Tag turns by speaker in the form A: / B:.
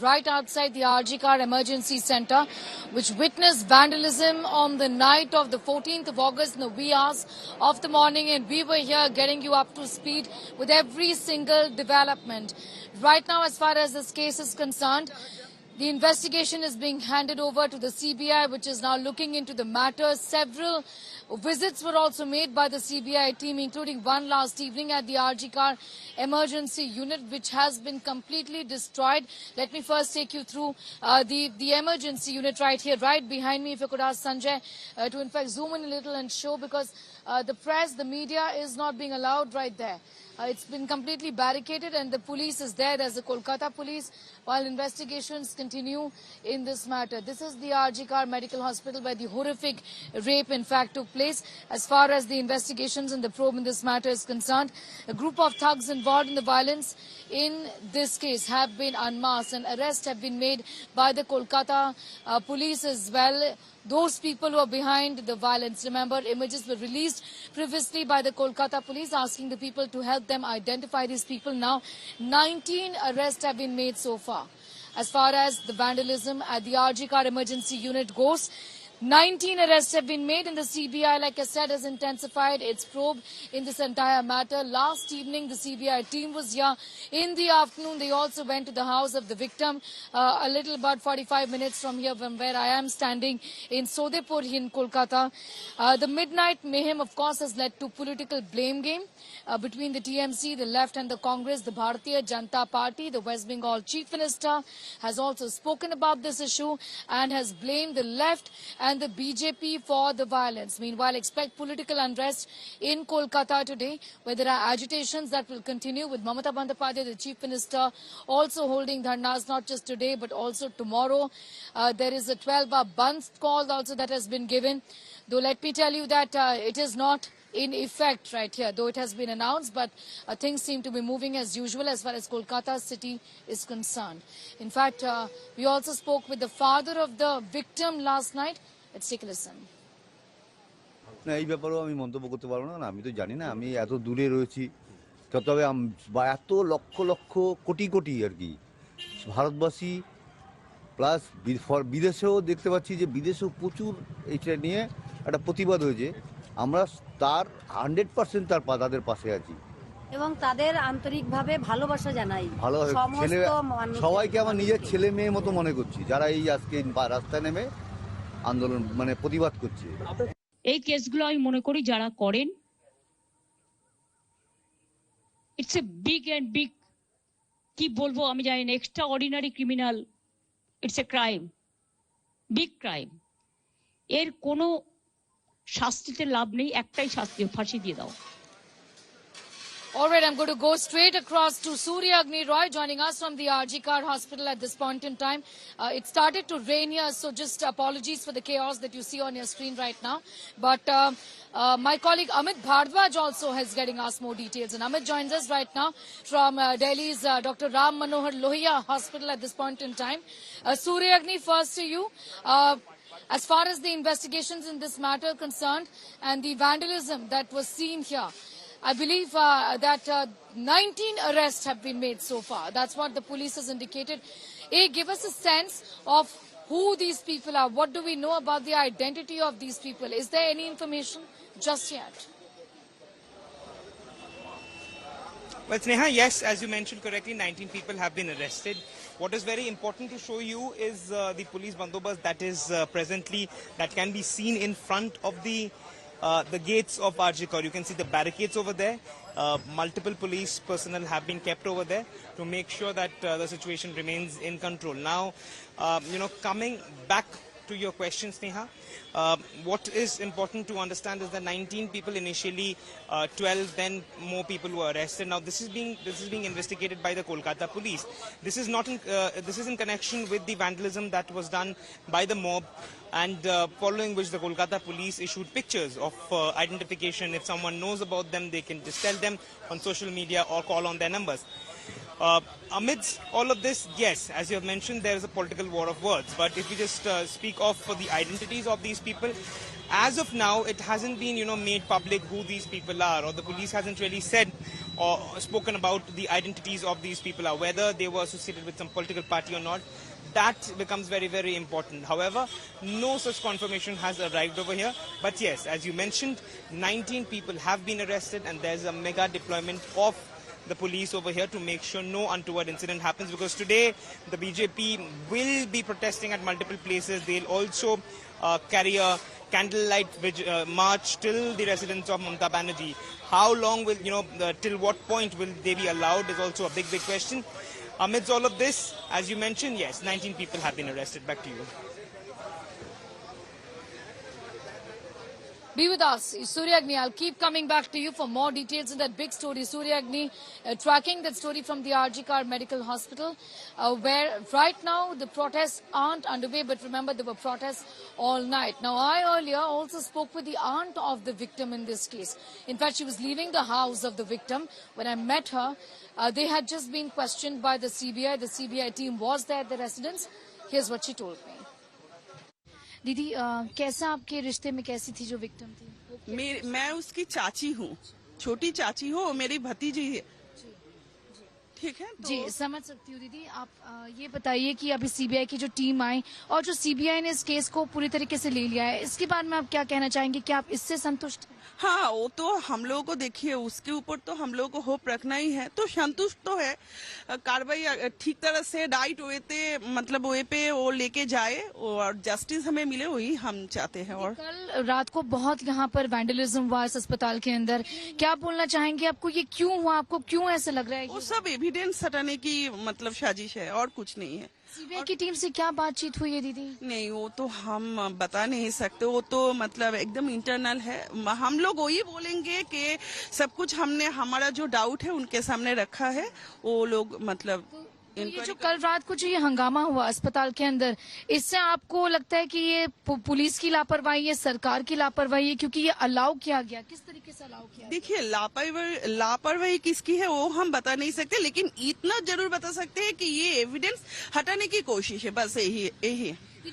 A: right outside the RG Car Emergency Center, which witnessed vandalism on the night of the 14th of August in the wee hours of the morning, and we were here getting you up to speed with every single development. Right now, as far as this case is concerned, the investigation is being handed over to the CBI, which is now looking into the matter. Several visits were also made by the CBI team, including one last evening at the RG Car Emergency Unit, which has been completely destroyed. Let me first take you through the emergency unit right here, right behind me. If you could ask Sanjay to in fact zoom in a little and show, because the press, the media is not being allowed right there. It's been completely barricaded and the police is there. There's the Kolkata police while investigations continue in this matter. This is the RG Car Medical Hospital where the horrific rape in fact took place. As far as the investigations and the probe in this matter is concerned, a group of thugs involved in the violence in this case have been unmasked and arrests have been made by the Kolkata police as well. Those people who are behind the violence. Remember, images were released previously by the Kolkata police asking the people to help them identify these people. Now, 19 arrests have been made so far. As far as the vandalism at the RG Car Emergency Unit goes, 19 arrests have been made and the CBI, like I said, has intensified its probe in this entire matter. Last evening, the CBI team was here. In the afternoon, they also went to the house of the victim, a little about 45 minutes from here, from where I am standing in Sodepur in Kolkata. The midnight mayhem, of course, has led to political blame game between the TMC, the left and the Congress. The Bharatiya Janata Party, the West Bengal Chief Minister, has also spoken about this issue and has blamed the left and the BJP for the violence. Meanwhile, expect political unrest in Kolkata today, where there are agitations that will continue, with Mamata Bandyopadhyay, the Chief Minister, also holding dharnas not just today but also tomorrow. There is a 12-hour Bandh call also that has been given. Though let me tell you that it is not in effect right here, though it has been announced, but things seem to be moving as usual as far as Kolkata city is concerned. In fact, we also spoke with the father of the victim last night. Let's take a listen.
B: না এই ব্যাপারেও আমি মন্তব্য করতে পারবো না, আমি তো জানি না, আমি এত দূরে রয়েছি। তবে এত লক্ষ লক্ষ কোটি কোটি আর কি ভারতবাসী প্লাস বিদেশেও দেখতে পাচ্ছি যে বিদেশেও প্রচুর এটা নিয়ে একটা প্রতিবাদ হয়েছে। আমরা তার 100% তাদের পাশে আছি
C: এবং তাদের আন্তরিকভাবে ভালোবাসা জানাই।
B: ভালো
C: সমস্ত
B: সবাইকে আমার নিজের ছেলে মেয়ে মতো মনে করছি, যারা এই আজকে রাস্তায় নেমে আন্দোলন মানে প্রতিবাদ করছে।
D: এই কেসগুলো আমি মনে করি যারা করেন, it's a big and big, কি বলবো আমি জানি না, extraordinary criminal, it's a crime, big crime. এর কোনো শাস্তিতে লাভ নেই, একটাই শাস্তি, ফাঁসি দিয়ে দাও।
A: All right, I'm going to go straight across to Surya Agni Roy, joining us from the RG Car Hospital at this point in time. It started to rain here, so just apologies for the chaos that you see on your screen right now. But my colleague Amit Bhardwaj also is getting us more details. And Amit joins us right now from Delhi's Dr. Ram Manohar Lohia Hospital at this point in time. Surya Agni, first to you. As far as the investigations in this matter are concerned and the vandalism that was seen here, I believe that 19 arrests have been made so far. That's what the police has indicated. Give us a sense of who these people are. What do we know about the identity of these people? Is there any information just yet?
E: Well, Sneha, yes, as you mentioned correctly, 19 people have been arrested. What is very important to show you is the police bandobast that is presently, that can be seen in front of the gates of RG Car. You can see the barricades over there. Multiple police personnel have been kept over there to make sure that the situation remains in control. Now, coming back to your question, Sneha, what is important to understand is that 19 people initially, 12, then more people were arrested. Now, this is being investigated by the Kolkata police. This is in connection with the vandalism that was done by the mob, and following which the Kolkata police issued pictures of identification. If someone knows about them, they can just tell them on social media or call on their numbers. Amidst all of this, yes, as you have mentioned, there is a political war of words. But if we just speak of the identities of these people, as of now, it hasn't been, made public who these people are, or the police hasn't really said or spoken about the identities of these people are, whether they were associated with some political party or not. That becomes very, very important. However, no such confirmation has arrived over here. But yes, as you mentioned, 19 people have been arrested, and there's a mega deployment of the police over here to make sure no untoward incident happens, because today the BJP will be protesting at multiple places. They'll also carry a candlelight march till the residence of Mamata Banerjee. How long will, till what point will they be allowed is also a big, big question. Amidst all of this, as you mentioned, yes, 19 people have been arrested. Back to you.
A: Be with us, Surya Agni. I'll keep coming back to you for more details in that big story. Surya Agni tracking that story from the RG Kar Medical Hospital, where right now the protests aren't underway, but remember there were protests all night. Now, I earlier also spoke with the aunt of the victim in this case. In fact, she was leaving the house of the victim. When I met her, they had just been questioned by the CBI. The CBI team was there at the residence. Here's what she told me. दीदी कैसा आपके रिश्ते में कैसी थी जो victim थी?
F: मैं उसकी चाची हूँ, छोटी चाची हूँ, मेरी भतीजी है। ठीक है तो...
A: जी समझ सकती हूँ दीदी। आप ये बताइए कि अभी सीबीआई की जो टीम आई और जो सीबीआई ने इस केस को पूरी तरीके से ले लिया है, इसके बारे में आप क्या कहना चाहेंगे? क्या आप इससे संतुष्ट हैं?
F: हाँ, वो तो हम लोगों को देखिए, उसके ऊपर तो हम लोगों को होप रखना ही है। तो संतुष्ट तो है, कार्रवाई ठीक तरह से राइट वे पे, मतलब वे पे वो लेके जाए और जस्टिस हमें मिले, वही हम चाहते हैं। और
A: कल रात को बहुत यहाँ पर वैंडलिज्म हुआ इस अस्पताल के अंदर, क्या बोलना चाहेंगे? आपको ये क्यों हुआ? आपको क्यों ऐसा लग रहा है?
F: वो सब एविडेंस हटाने की मतलब साजिश है और कुछ नहीं है।
A: सीबीआई की टीम से क्या बातचीत हुई है दीदी?
F: नहीं, वो तो हम बता नहीं सकते, वो तो मतलब एकदम इंटरनल है। हम लोग वही बोलेंगे कि सब कुछ हमने, हमारा जो डाउट है उनके सामने रखा है, वो लोग मतलब
A: ये जो कल रात को जो ये हंगामा हुआ अस्पताल के अंदर, इससे आपको लगता है कि ये पुलिस की लापरवाही है, सरकार की लापरवाही है? क्योंकि ये अलाउ किया गया, किस तरीके से अलाउ किया?
F: देखिए, लापरवाही किसकी है वो हम बता नहीं सकते, लेकिन इतना जरूर बता सकते हैं कि ये एविडेंस हटाने की कोशिश है, बस यही।